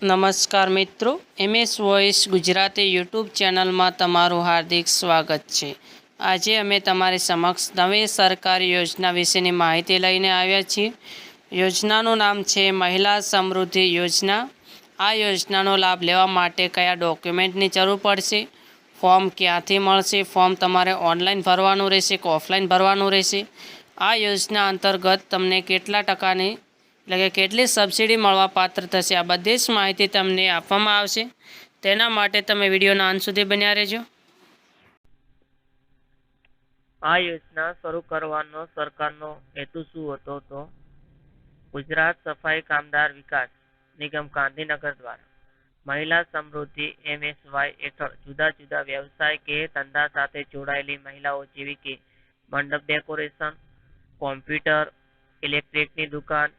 નમસ્કાર મિત્રો, MS voice Gujarati YouTube ચેનલમાં તમારું હાર્દિક સ્વાગત છે. આજે અમે તમારી સમક્ષ નવી સરકારી યોજના વિશેની માહિતી લઈને આવ્યા છીએ. યોજનાનું નામ છે મહિલા સમૃદ્ધિ યોજના. આ યોજનાનો લાભ લેવા માટે કયા ડોક્યુમેન્ટની જરૂર પડશે, ફોર્મ ક્યાંથી મળશે, ફોર્મ તમારે ઓનલાઈન ભરવાનું રહેશે કે ઓફલાઈન ભરવાનું રહેશે, આ યોજના અંતર્ગત તમને કેટલા ટકાની એટલે કે કેટલી સબસિડી મળવા પાત્ર થશે, આ બધી જ માહિતી તમને આપવામાં આવશે. તેના માટે તમે વિડીયોના અંત સુધી બન્યા રહેજો. આ યોજના શરૂ કરવાનો સરકારનો હેતુ શું હતો? તો ગુજરાત સફાઈ કામદાર વિકાસ નિગમ ગાંધીનગર દ્વારા મહિલા સમૃદ્ધિ MSY હેઠળ જુદા જુદા વ્યવસાય કે ધંધા સાથે જોડાયેલી મહિલાઓ જેવી કે મંડપ ડેકોરેશન, કોમ્પ્યુટર, ઇલેક્ટ્રિકની દુકાન,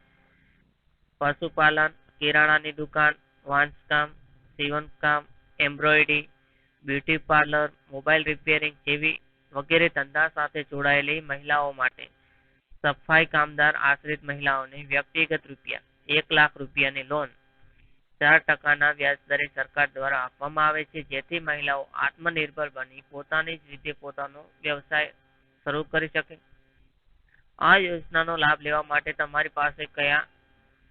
પશુપાલન, કિરાણાની દુકાન, વાંસકામ, સીવણકામ, embroidery, beauty parlour, mobile repairing જેવી વગેરે ધંધા સાથે જોડાયેલી મહિલાઓ માટે સફાઈ કામદાર આશ્રિત મહિલાઓને વ્યક્તિગત ₹1,00,000ની લોન 4% વ્યાજ દરે સરકાર દ્વારા આપવામાં આવે છે, જેથી મહિલાઓ આત્મનિર્ભર બની પોતાની જ રીતે પોતાનો વ્યવસાય શરૂ કરી શકે. આ યોજનાનો લાભ લેવા માટે તમારી પાસે કયા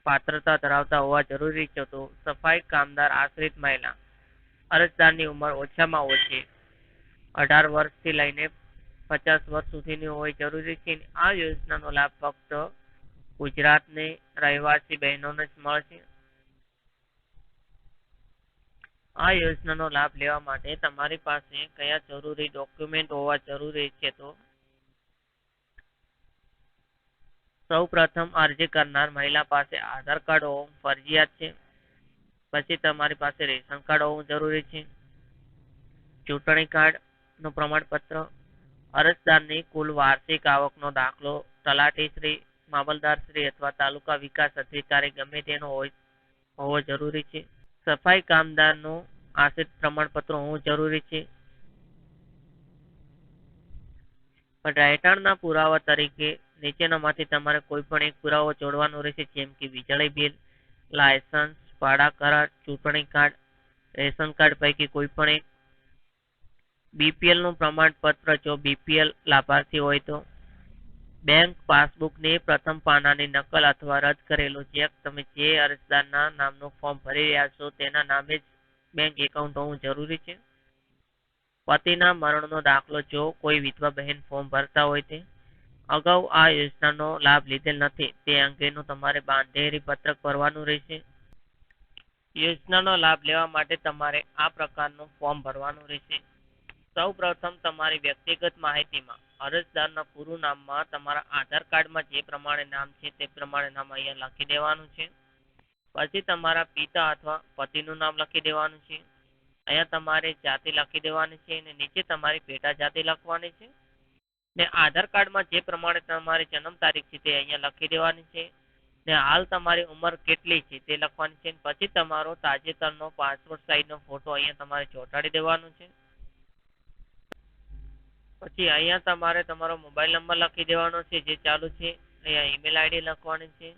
પાત્રતા ધરાવતા હોવા જરૂરી છે? તો સફાઈ કામદાર આશ્રિત મહિલા અરજદારની ઉંમર ઓછામાં ઓછી 18 વર્ષથી લઈને 50 વર્ષ સુધીની હોવી જરૂરી છે. આ યોજનાનો લાભ ફક્ત ગુજરાતની રહેવાસી બહેનોને જ મળશે. આ યોજનાનો લાભ લેવા માટે તમારી પાસે કયા જરૂરી ડોક્યુમેન્ટ હોવા જરૂરી છે? તો સૌ પ્રથમ અરજી કરનાર મહિલા પાસે આધાર કાર્ડ હોવું ફરજિયાત છે. પછી તમારી પાસે રેશન કાર્ડ હોવું જરૂરી છે. ચૂંટણી કાર્ડનું પ્રમાણપત્ર, અરજદારની કુલ વાર્ષિક આવકનો દાખલો, તલાટીશ્રી, મામલતદારશ્રી અથવા તાલુકા વિકાસ અધિકારી ગમે તેનો હોવો જરૂરી છે. સફાઈ કામદારનું આશ્રિત પ્રમાણપત્ર હોવું જરૂરી છે. રહેઠાણના પુરાવા તરીકે નીચેનામાંથી તમારે કોઈ પણ એક પુરાવો જોડવાનો રહેશે, જેમ કે વીજળી બિલ, લાયસન્સ, ભાડા કરાર, ચૂંટણી કાર્ડ, રેશન કાર્ડ પૈકી કોઈ પણ એક, BPL નું પ્રમાણપત્ર જો BPL લાભાર્થી હોય તો, બેંક પાસબુકની પ્રથમ પાનાની નકલ અથવા રદ કરેલો ચેક, તમે જે અરજદારના નામનું ફોર્મ ભરી રહ્યા છો તેના નામે જ બેંક એકાઉન્ટ હોવું જરૂરી છે. પતિના મરણનો દાખલો જો કોઈ વિધવા બહેન ફોર્મ ભરતા હોય તે અગાઉ આ યોજનાનો લાભ લીધેલ નથી તે અંગેનું તમારે બાંધેરી પત્રક ભરવાનું રહેશે. યોજનાનો લાભ લેવા માટે તમારે આ પ્રકારનું ફોર્મ ભરવાનું રહેશે. સૌ પ્રથમ તમારી વ્યક્તિગત માહિતીમાં અરજદારના પૂરું નામમાં તમારા આધાર કાર્ડમાં જે પ્રમાણે નામ છે તે પ્રમાણે નામ અહીંયા લખી દેવાનું છે. પછી તમારા પિતા અથવા પતિનું નામ લખી દેવાનું છે. અહીંયા તમારે જાતિ લખી દેવાની છે અને નીચે તમારી પેટા જાતિ લખવાની છે. ને આધાર કાર્ડમાં જે પ્રમાણે તમારી જન્મ તારીખ છે તે અહીંયા લખી દેવાની છે. ને હાલ તમારી ઉંમર કેટલી છે તે લખવાની છે. પછી તમારો તાજેતરનો પાસપોર્ટ સાઇઝનો ફોટો અહીંયા તમારે ચોંટાડી દેવાનો છે. પછી અહીંયા તમારે તમારો મોબાઈલ નંબર લખી દેવાનો છે જે ચાલુ છે. અહીંયા ઈમેલ આઈડી લખવાની છે.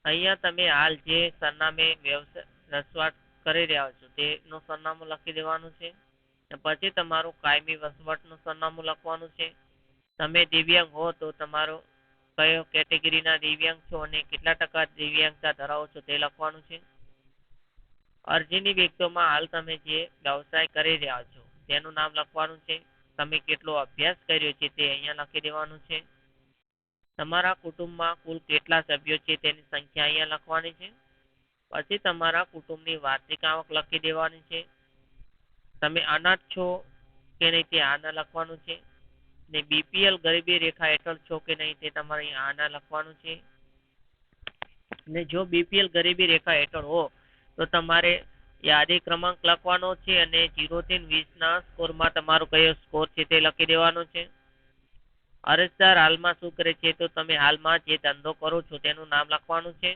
અહીંયા તમે હાલ જે સરનામે વ્યવસાય વસવાટ કરી રહ્યા છો તેનું સરનામું લખી દેવાનું છે. પછી તમારું કાયમી વસવાટનું સરનામું લખવાનું છે. તમે દિવ્યાંગ હો તો તમારો કયો કેટેગરીના દિવ્યાંગ છો અને કેટલા ટકા દિવ્યાંગતા ધરાવો છો તે લખવાનું છે. અરજીની વિગતોમાં હાલ તમે જે વ્યવસાય કરી રહ્યા છો તેનું નામ લખવાનું છે. તમે કેટલો અભ્યાસ કર્યો છે તે અહીંયા લખી દેવાનું છે. તમારા કુટુંબમાં કુલ કેટલા સભ્યો છે તેની સંખ્યા અહીંયા લખવાની છે. પછી તમારા કુટુંબની વાર્ષિક આવક લખી દેવાની છે. તમે અનાથ છો કે નહીં તે આના લખવાનું છે. ને BPL ગરીબી રેખા હેઠળ છો કે નહીં તે તમારે આના લખવાનું છે. ને જો BPL ગરીબી રેખા હેઠળ હો તો તમારે યાદી ક્રમાંક લખવાનો છે અને 0 થી 20ના સ્કોરમાં તમારો કયો સ્કોર છે તે લખી દેવાનો છે. અરજદાર હાલમાં શું કરે છે? તો તમે હાલમાં જે ધંધો કરો છો તેનું નામ લખવાનું છે.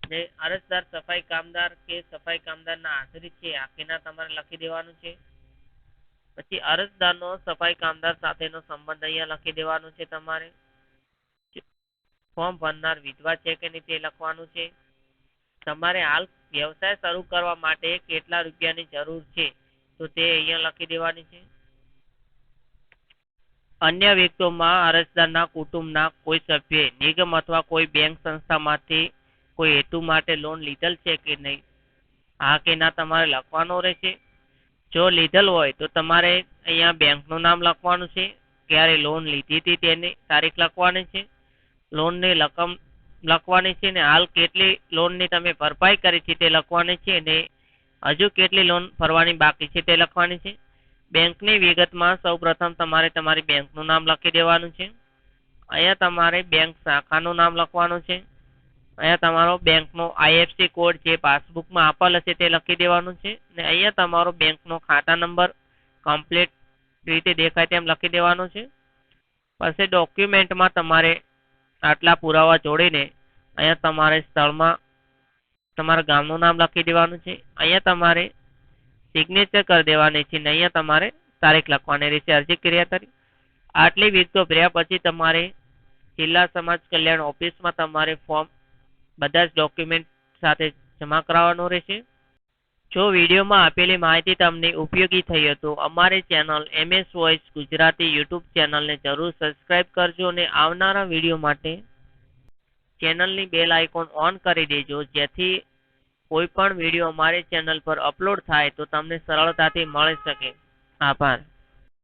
ને અરજદાર સફાઈ કામદાર કે સફાઈ કામદારના આશ્રિત છે આખીના તમારે લખી દેવાનું છે. પછી અરજદારનો સફાઈ કામદાર સાથેનો સંબંધ અહીંયા લખી દેવાનો છે. તમારે ફોર્મ ભરનાર વિધવા છે કે નહીં તે લખવાનું છે. તમારે હાલ વ્યવસાય શરૂ કરવા માટે કેટલા રૂપિયાની જરૂર છે તો તે અહીંયા લખી દેવાની છે. અન્ય વિગતોમાં અરજદારના કુટુંબના કોઈ સભ્યે નિગમ અથવા કોઈ બેંક સંસ્થામાંથી કોઈ હેતુ માટે લોન લીધેલ છે કે નહીં, હા કે ના તમારે લખવાનું રહેશે. જો લીધેલ હોય તો તમારે અહીંયા બેંકનું નામ લખવાનું છે, ક્યારે લોન લીધી હતી તેની તારીખ લખવાની છે, લોનની રકમ લખવાની છે, ને હાલ કેટલી લોનની તમે ભરપાઈ કરી છે તે લખવાની છે, અને હજુ કેટલી લોન ભરવાની બાકી છે તે લખવાની છે. બેંકની વિગતમાં સૌપ્રથમ તમારે તમારી બેંકનું નામ લખી દેવાનું છે. અહીંયા તમારે બેંક શાખાનું નામ લખવાનું છે. અહીંયા તમારો બેંકનો IFSC કોડ જે પાસબુકમાં આપેલ હશે તે લખી દેવાનું છે, ને અહીંયા તમારો બેંકનો ખાતા નંબર કમ્પ્લીટ રીતે દેખાય તેમ લખી દેવાનો છે. પછી ડોક્યુમેન્ટમાં તમારે આટલા પુરાવા જોડીને અહીંયા તમારે સ્થળમાં તમારા ગામનું નામ લખી દેવાનું છે. અહીંયા તમારે સિગ્નેચર કરી દેવાની છે, ને અહીંયા તમારે તારીખ લખવાની રહેશે અરજી કર્યા તારીખ. આટલી વિગતો ભર્યા પછી તમારે જિલ્લા સમાજ કલ્યાણ ઓફિસમાં તમારે ફોર્મ બધા જ ડોક્યુમેન્ટ સાથે જમા કરાવવાનું રહેશે. જો વિડીયોમાં આપેલી માહિતી તમને ઉપયોગી થઈ હોય તો અમારી channel MS voice Gujarati YouTube ચેનલને જરૂર સબસ્ક્રાઇબ કરજો, અને આવનારા વિડીયો માટે ચેનલની બેલ આઇકોન ઓન કરી દેજો, જેથી કોઈ પણ વિડીયો અમારી ચેનલ પર અપલોડ થાય તો તમને સરળતાથી મળી શકે. આભાર.